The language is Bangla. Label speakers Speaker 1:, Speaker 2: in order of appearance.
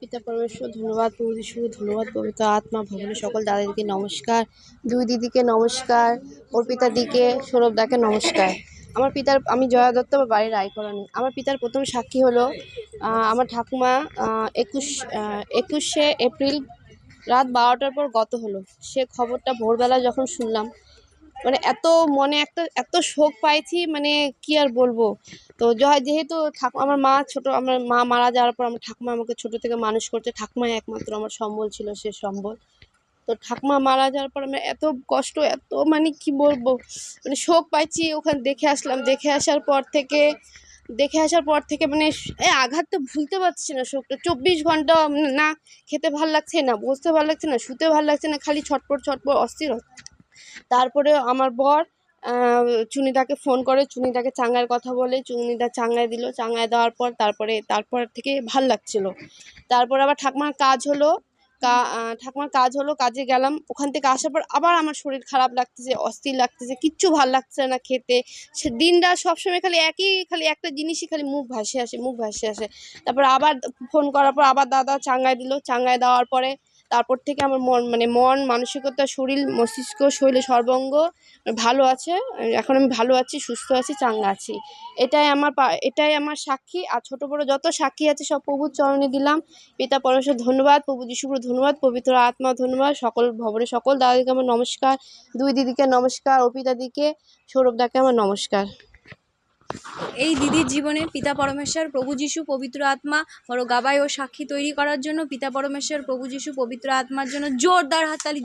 Speaker 1: পিতা পরমেশ্বর ধন্যবাদ, প্রভু যিশুকে ধন্যবাদ, পবিত্র আত্মা ভগবানের সকল দাদাদিকে নমস্কার, দুই দিদিকে নমস্কার, অর্পিতাদিকে, সৌরভদাকে নমস্কার। আমার পিতার, আমি জয়া দত্ত, আমার বাড়ির রায়করণী। আমার পিতার প্রথম সাক্ষী হলো আমার ঠাকুমা 21শে এপ্রিল রাত 12টার পর গত হলো। সে খবরটা ভোরবেলা যখন শুনলাম, মানে মনে এত শোক পাইছি, মানে কি আর বলবো। তো যেহেতু আমার মা মারা যাওয়ার পর আমার ঠাকুমা আমাকে ছোট থেকে মানুষ করছে। ঠাকুমাই একমাত্র আমার সম্বল ছিল, সে সম্বল। তো ঠাকুমা মারা যাওয়ার পর আমি এত কষ্ট, মানে কি বলবো, মানে শোক পাইছি। ওখানে দেখে আসার পর থেকে মানে এই আঘাতটা ভুলতে পারছি না। শোকটা 24 ঘন্টা না খেতে ভাল লাগছে, না বসতে ভাল লাগছে, না শুতে ভাল লাগছে না, খালি ছটপট অস্থির। তারপরে আমার বর চুনিদাকে ফোন করে, চুনিদাকে চাঙ্গার কথা বলে, চুনিদা চাঙ্গায় দিল। চাঙ্গায় দেওয়ার পর তারপর থেকে ভাল লাগছিল। তারপর আবার ঠাকুমার কাজ হলো, কাজে গেলাম। ওখান থেকে আসার পর আবার আমার শরীর খারাপ লাগতেছে, অস্থির লাগতেছে, কিচ্ছু ভাল লাগছে না খেতে। সে দিন রাত সবসময় খালি একটা জিনিসই, খালি মুখ ভাসে আসে। তারপর আবার ফোন করার পর আবার দাদা চাঙ্গায় দিল। চাঙ্গায় দেওয়ার পরে তারপর থেকে আমার মন মানসিকতা, শরীর, মস্তিষ্ক, শরীরে সর্বাঙ্গ ভালো আছে। এখন আমি ভালো আছি, সুস্থ আছি, চাঙ্গা আছি। এটাই আমার সাক্ষী। আর ছোট বড় যত সাক্ষী আছে সব প্রভুর চরণে দিলাম। পিতা পরমেশ্বর ধন্যবাদ, প্রভু যিশুকে ধন্যবাদ, পবিত্র আত্মা ধন্যবাদ, সকল ভবনের সকল দাদাদিকে আমার নমস্কার, দুই দিদিকে নমস্কার, অর্পিতাদিকে, সৌরভদাকে আমার নমস্কার।
Speaker 2: এই দিদির জীবনে পিতা পরমেশ্বর, প্রভু যিশু, পবিত্র আত্মা বড় গাবাই ও সাক্ষী তৈরি করার জন্য পিতা পরমেশ্বর, প্রভু যিশু, পবিত্র আত্মার জন্য জোরদার হাততালি।